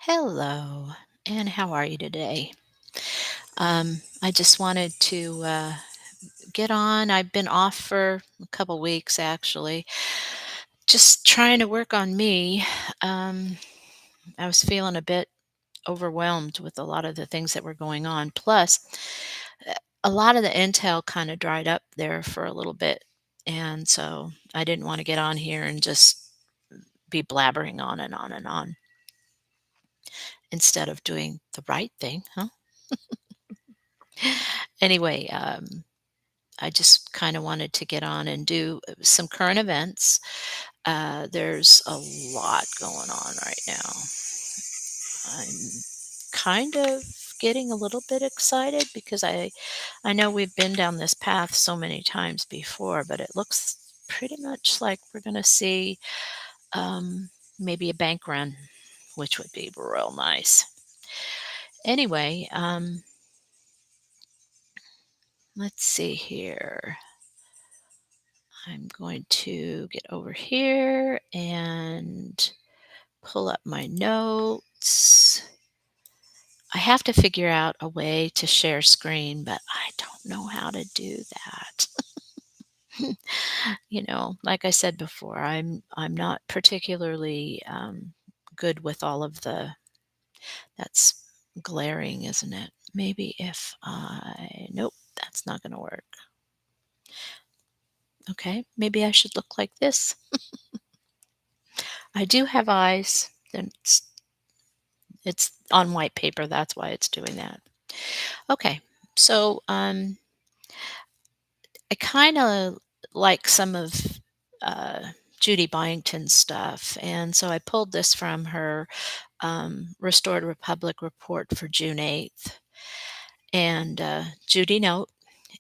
Hello, and how are you today? I just wanted to get on. I've been off for a couple weeks actually, just trying to work on me. Um, I was feeling a bit overwhelmed with a lot of the things that were going on. Plus, uh, a lot of the intel kind of dried up there for a little bit. And so I didn't want to get on here and just be blabbering on and on and on instead of doing the right thing, huh? Anyway, I just kind of wanted to get on and do some current events. There's a lot going on right now. I'm kind of getting a little bit excited because I know we've been down this path so many times before, but it looks pretty much like we're going to see maybe a bank run, which would be real nice. Anyway, let's see here. I'm going to get over here and pull up my notes. I have to figure out a way to share screen, but I don't know how to do that. Like I said before, I'm not particularly good with all of the that's glaring, isn't it? Maybe if I nope, that's not going to work. Okay, maybe I should look like this. I do have eyes. Then it's on white paper, that's why it's doing that. Okay. So, I kinda like some of, Judy Byington's stuff, and so I pulled this from her, Restored Republic report for June 8th. And, Judy note,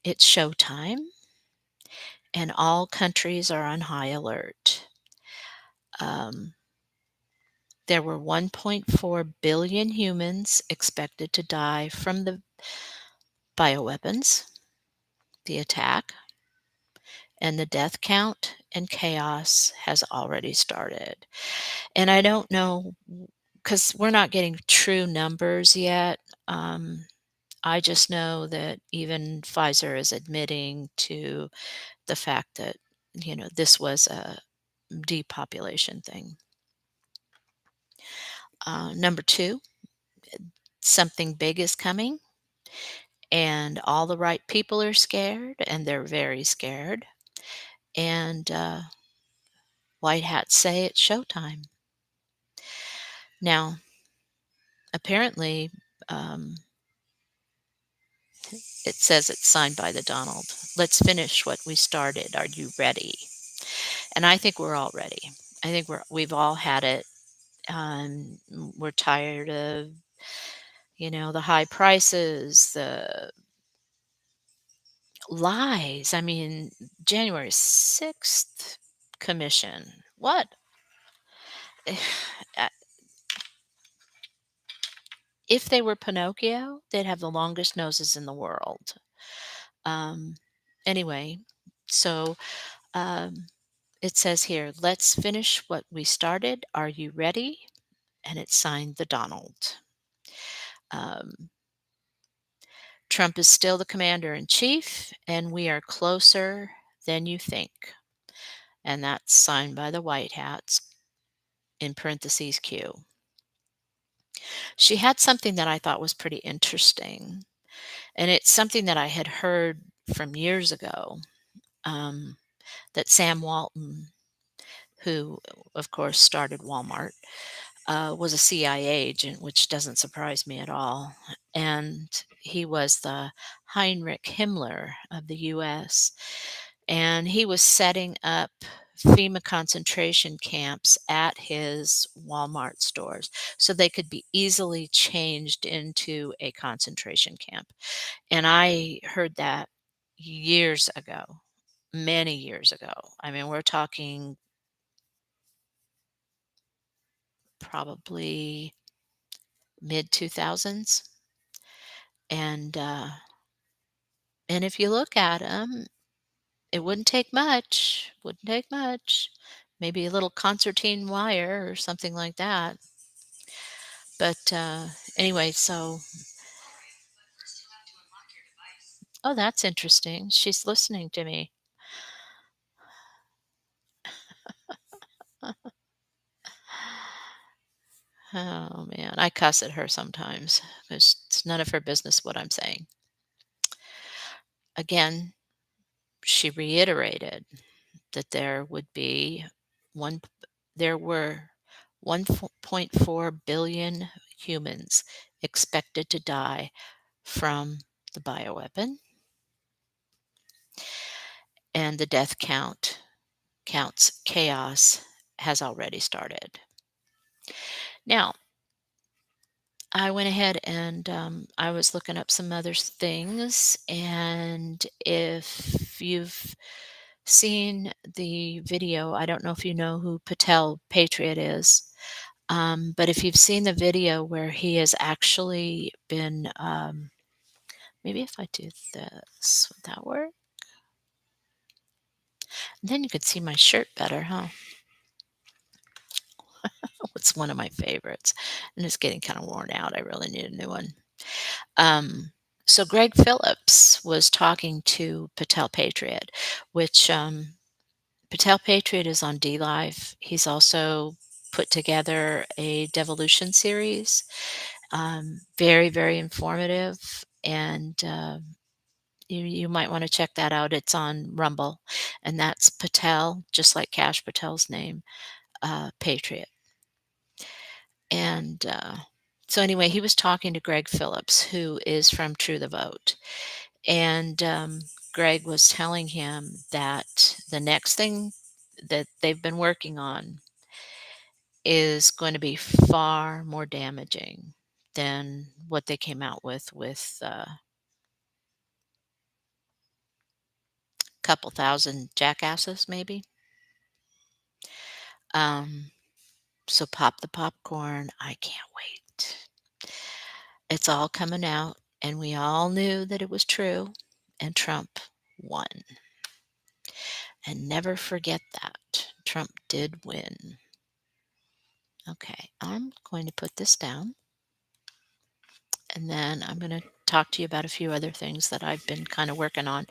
it's showtime, and all countries are on high alert. Um, there were 1.4 billion humans expected to die from the bioweapons, the attack, and the death count and chaos has already started. And I don't know because we're not getting true numbers yet. Um, I just know that even Pfizer is admitting to the fact that, this was a depopulation thing. Number two, something big is coming, and all the right people are scared, and they're very scared. And white hats say it's showtime. Now, apparently, um, it says it's signed by the Donald. Let's finish what we started. Are you ready? And I think we're all ready. I think we've all had it. We're tired of, the high prices, the lies. I mean, January 6th commission. What? Uh, If they were Pinocchio, they'd have the longest noses in the world. Um, anyway, so um, it says here, let's finish what we started. Are you ready? And it's signed the Donald. Um, Trump is still the commander in chief, and we are closer than you think. And that's signed by the White Hats in parentheses Q. She had something that I thought was pretty interesting, and it's something that I had heard from years ago, um, that Sam Walton, who, of course, started Walmart, was a CIA agent, which doesn't surprise me at all. And he was the Heinrich Himmler of the US. And he was setting up FEMA concentration camps at his Walmart stores so they could be easily changed into a concentration camp. And I heard that years ago, many years ago. I mean, we're talking probably mid 2000s. And, if you look at them, it wouldn't take much, maybe a little concertina wire or something like that. But, anyway, oh, that's interesting. She's listening to me. Oh, man. I cuss at her sometimes 'cause it's none of her business what I'm saying. Again, she reiterated that one there were 1.4 billion humans expected to die from the bioweapon, and the death counts chaos has already started. Now, I went ahead and I was looking up some other things, and if you've seen the video, I don't know if you know who Patel Patriot is, but if you've seen the video where he has actually been, maybe if I do this, would that work? Then you could see my shirt better, huh? It's one of my favorites, and it's getting kind of worn out. I really need a new one. Um, so Greg Phillips was talking to Patel Patriot, which Patel Patriot is on D Live. He's also put together a devolution series, very, very informative, and you might want to check that out. It's on Rumble, and that's Patel, just like Cash Patel's name, Patriot. And so anyway, he was talking to Greg Phillips, who is from True the Vote. And Greg was telling him that the next thing that they've been working on is going to be far more damaging than what they came out with a couple thousand jackasses, maybe. Um, so pop the popcorn. I can't wait. It's all coming out, and we all knew that it was true, and Trump won. And never forget that. Trump did win. Okay, I'm going to put this down, and then I'm going to talk to you about a few other things that I've been kind of working on.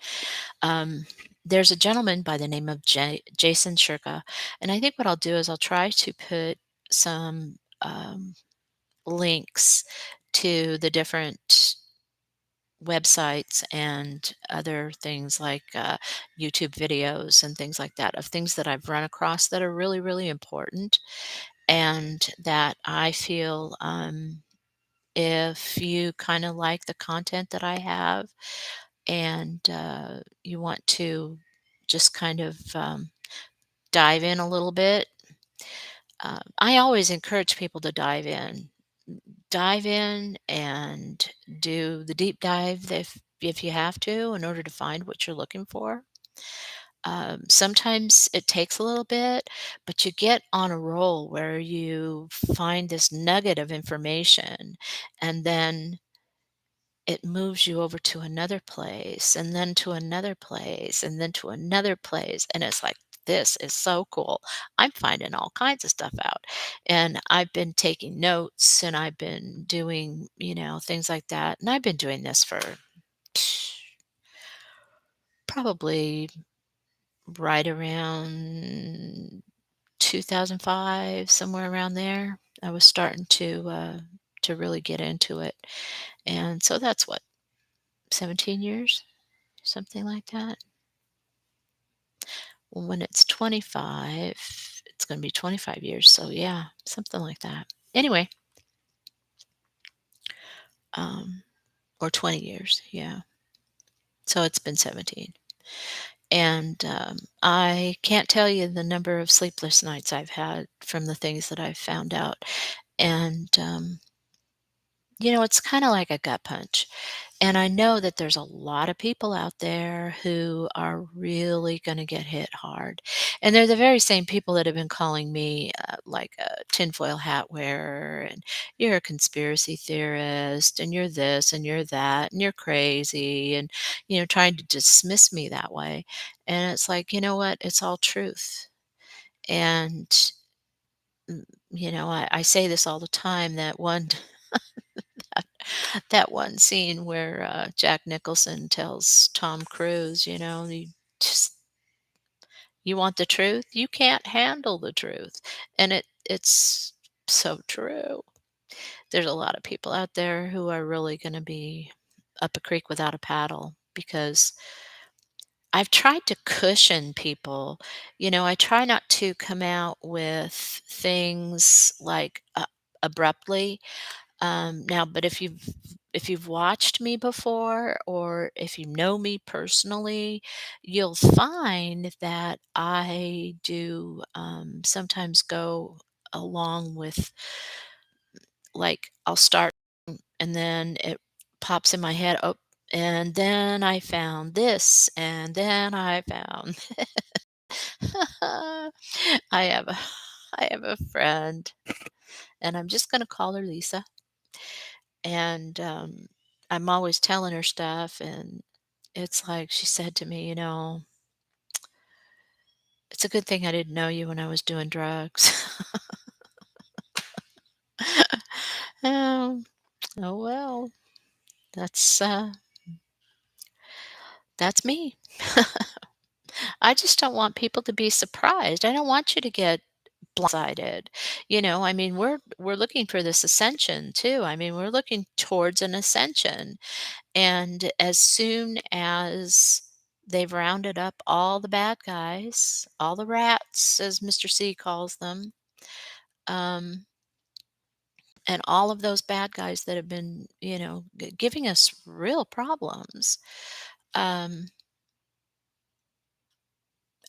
Um, there's a gentleman by the name of Jason Shirka, and I think what I'll do is I'll try to put some links to the different websites and other things like YouTube videos and things like that of things that I've run across that are really, really important and that I feel if you kind of like the content that I have and you want to just kind of dive in a little bit, I always encourage people to dive in. Dive in and do the deep dive if you have to in order to find what you're looking for. Sometimes it takes a little bit, but you get on a roll where you find this nugget of information and then it moves you over to another place and then to another place and then to another place. And it's like, this is so cool. I'm finding all kinds of stuff out. And I've been taking notes and I've been doing, things like that. And I've been doing this for probably right around 2005, somewhere around there. I was starting to really get into it. And so that's what, 17 years? Something like that. Well, when it's 25, it's gonna be 25 years, so yeah, something like that. Anyway, um, or 20 years, yeah. So it's been 17. And, I can't tell you the number of sleepless nights I've had from the things that I've found out, and, it's kinda like a gut punch. And I know that there's a lot of people out there who are really gonna get hit hard. And they're the very same people that have been calling me, like a tinfoil hat wearer, and "You're a conspiracy theorist, and you're this, and you're that, and you're crazy," and, trying to dismiss me that way. And it's like, you know what? It's all truth. And I say this all the time, that one that one scene where, Jack Nicholson tells Tom Cruise, just "You want the truth? You can't handle the truth." And it's so true. There's a lot of people out there who are really gonna be up a creek without a paddle because I've tried to cushion people. I try not to come out with things, like, abruptly. Now, but if you've watched me before, or if you know me personally, you'll find that I do, sometimes go along with, like, I'll start and then it pops in my head, "Oh, and then I found this, and then I found." I have a I have a friend, and I'm just gonna call her Lisa, and, I'm always telling her stuff, and it's like she said to me, "It's a good thing I didn't know you when I was doing drugs." Oh, oh well, that's, uh that's me. I just don't want people to be surprised. I don't want you to get blindsided. I mean, we're looking for this ascension too. I mean, we're looking towards an ascension. And as soon as they've rounded up all the bad guys, all the rats, as Mr. C calls them, um, and all of those bad guys that have been, giving us real problems, um,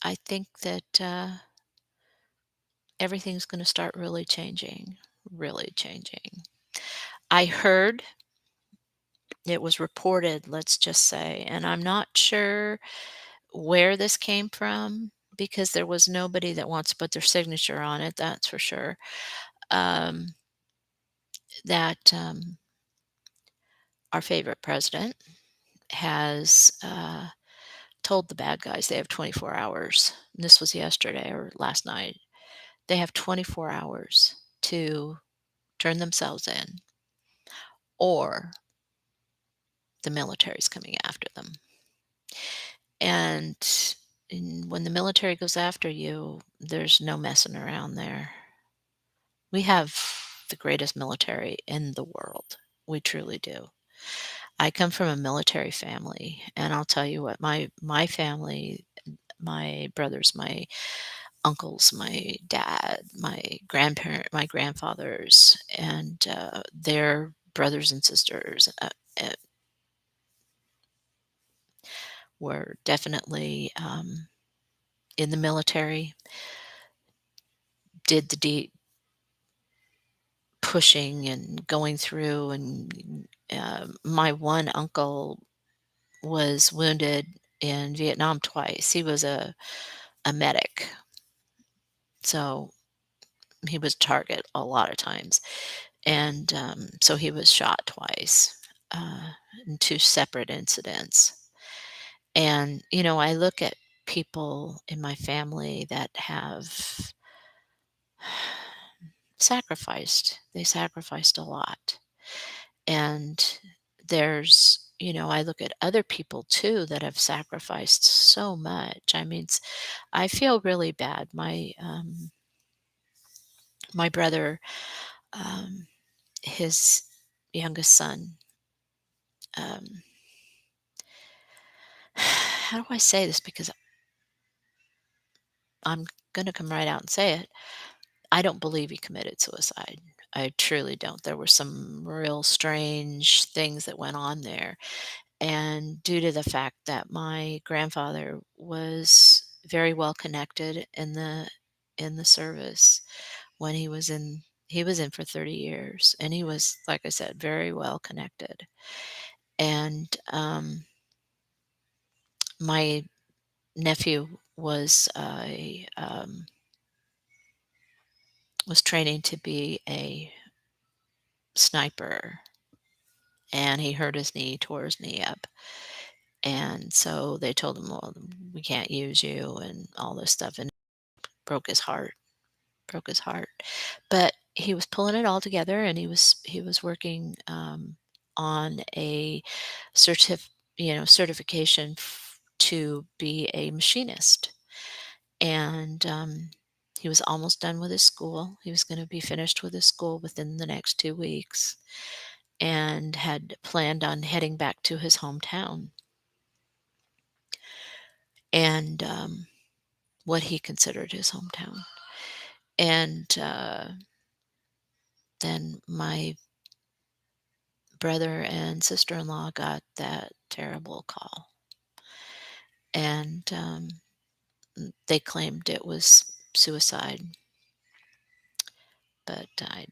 I think that everything's going to start really changing, really changing. I heard, it was reported, let's just say, and I'm not sure where this came from because there was nobody that wants to put their signature on it, that's for sure. Um, that Our favorite president has told the bad guys they have 24 hours. And this was yesterday or last night. They have 24 hours to turn themselves in, or the military's coming after them. And when the military goes after you, there's no messing around there. We have the greatest military in the world. We truly do. I come from a military family, and I'll tell you what, my family, my brothers, my uncles, my dad, my grandfathers, and their brothers and sisters were definitely in the military, did the deep pushing and going through, and my one uncle was wounded in Vietnam twice. He was a medic, so he was target a lot of times, and so he was shot twice in two separate incidents. And I look at people in my family that have sacrificed. They sacrificed a lot. And I look at other people too that have sacrificed so much. I mean, I feel really bad. My brother, um, his youngest son, um, how do I say this? Because I'm going to come right out and say it. I don't believe he committed suicide. I truly don't. There were some real strange things that went on there. And due to the fact that my grandfather was very well connected in the service, when he was in for 30 years, and he was, like I said, very well connected. And my nephew was training to be a sniper, and he hurt his knee, tore his knee up. And so they told him, "Well, we can't use you," and all this stuff, and broke his heart. broke his heart. But he was pulling it all together, and he was working, on a certif certification to be a machinist. And, he was almost done with his school. He was gonna be finished with his school within the next 2 weeks and had planned on heading back to his hometown and, what he considered his hometown. And, then my brother and sister-in-law got that terrible call, and, they claimed it was suicide, but I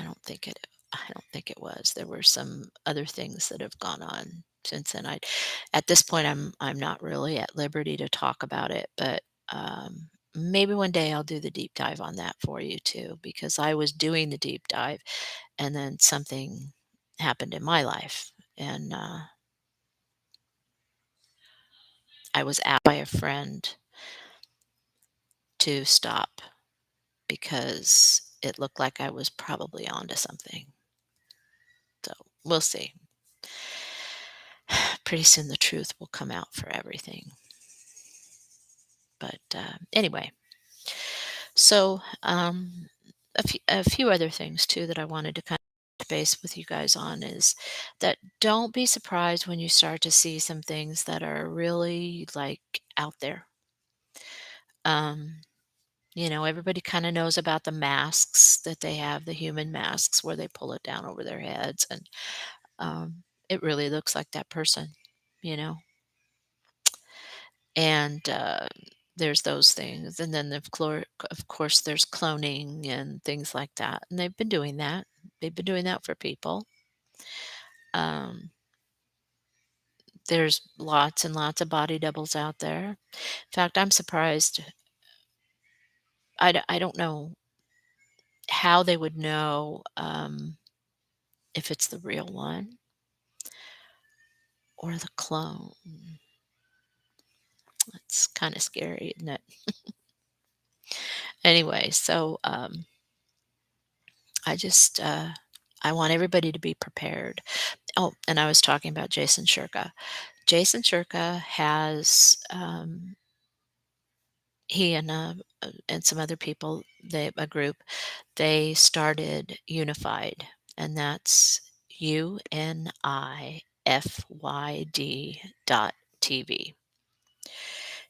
don't think it was. There were some other things that have gone on since then. At this point, I'm not really at liberty to talk about it, but, maybe one day I'll do the deep dive on that for you too, because I was doing the deep dive, and then something happened in my life, and, I was asked by a friend to stop because it looked like I was probably onto something. So, we'll see. Pretty soon the truth will come out for everything. But, anyway, so, a few other things too that I wanted to kind of touch base with you guys on is that don't be surprised when you start to see some things that are really, like, out there. Um, everybody kinda knows about the masks that they have, the human masks where they pull it down over their heads, and, it really looks like that person, you know? And, there's those things, and then of course, there's cloning and things like that, and they've been doing that. They've been doing that for people. Um, there's lots and lots of body doubles out there. In fact, I'm surprised. I don't know how they would know, if it's the real one or the clone. It's kinda scary, isn't it? Anyway, so, I just, I want everybody to be prepared. Oh, and I was talking about Jason Shirka. Jason Shirka has, he and some other people, a group, they started Unified, and that's UNIFYD.TV.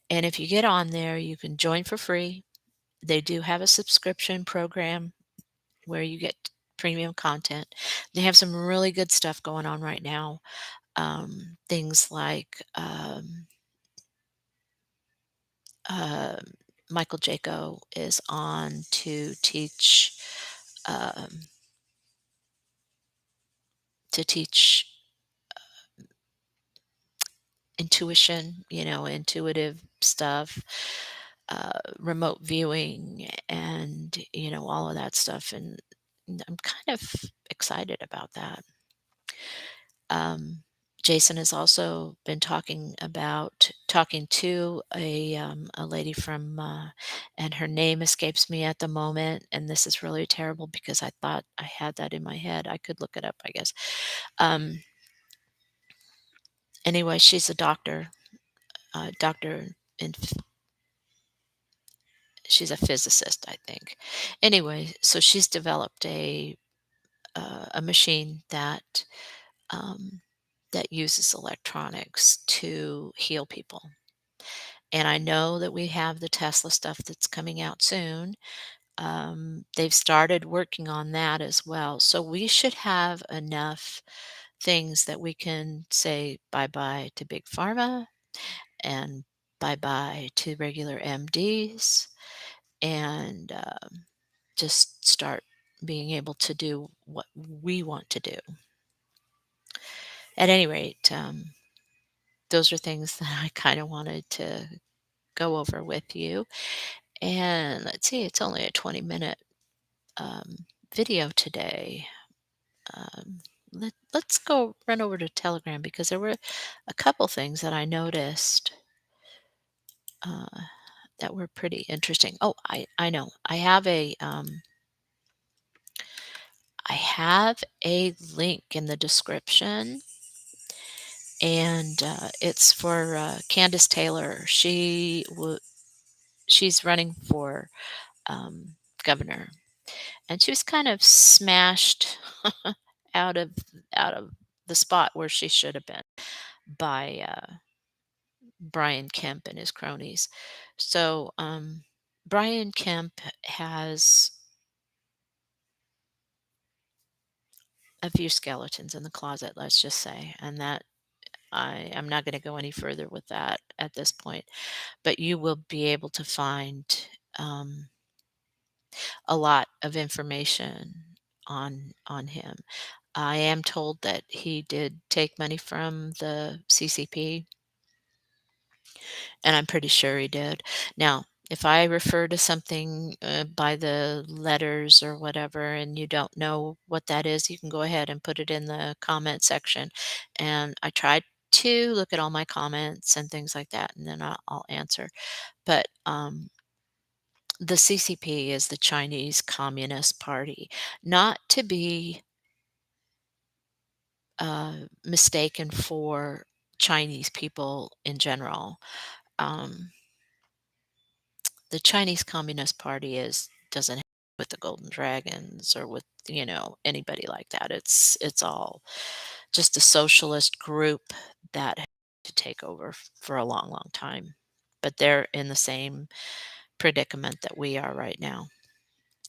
And if you get on there, you can join for free. They do have a subscription program where you get premium content. They have some really good stuff going on right now. Things like um, Michael Jaco is on um, to teach intuition, intuitive stuff, remote viewing, and all of that stuff. And I'm kind of excited about that. Um, Jason has also been talking to a lady from, and her name escapes me at the moment, and this is really terrible because I thought I had that in my head. I could look it up, I guess. Um, anyway, she's a doctor, doctor, and she's a physicist, I think. Anyway, so she's developed a machine um, that uses electronics to heal people. And I know that we have the Tesla stuff that's coming out soon. They've started working on that as well. So we should have enough things that we can say bye bye to big pharma and bye bye to regular MDs and just start being able to do what we want to do. At any rate, those are things that I kind of wanted to go over with you. And let's see, it's only a 20-minute video today. Let's go run over to Telegram because there were a couple things that I noticed. Uh, that were pretty interesting. Oh, I know. I have a link in the description, and, it's for, Candace Taylor. She's running for, governor, and she was kind of smashed out of out of the spot where she should have been by, Brian Kemp and his cronies. So, Brian Kemp has a few skeletons in the closet, let's just say, and that I'm not gonna go any further with that at this point, but you will be able to find, um, a lot of information on him. I am told that he did take money from the CCP, and I'm pretty sure he did. Now, if I refer to something, by the letters or whatever, and you don't know what that is, you can go ahead and put it in the comment section, and I tried to look at all my comments and things like that, and then I'll answer. But, the CCP is the Chinese Communist Party, not to be, mistaken for Chinese people in general. Um the Chinese Communist Party is doesn't have with the Golden Dragons or with, anybody like that. It's all just a socialist group that had to take over for a long, long time. But they're in the same predicament that we are right now.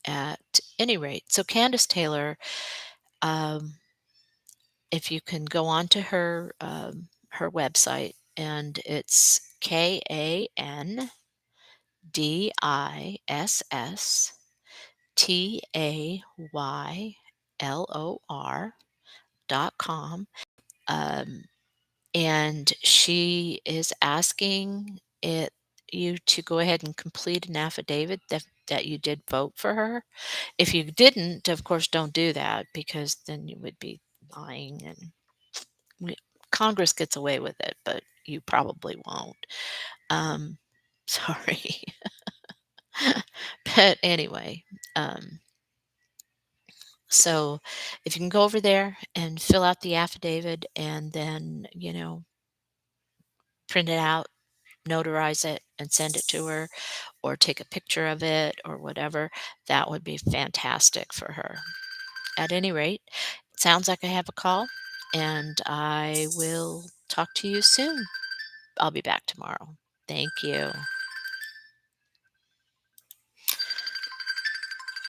At any rate, so Candace Taylor, um, if you can go on to her website, and it's KANDISSTAYLOR.com. And she is asking you to go ahead and complete an affidavit that you did vote for her. If you didn't, of course, don't do that, because then you would be lying, and we, Congress gets away with it, but you probably won't. Um, sorry. But anyway, um, so if you can go over there and fill out the affidavit, and then, print it out, notarize it, and send it to her, or take a picture of it or whatever, that would be fantastic for her. At any rate, it sounds like I have a call, and I will talk to you soon. I'll be back tomorrow. Thank you.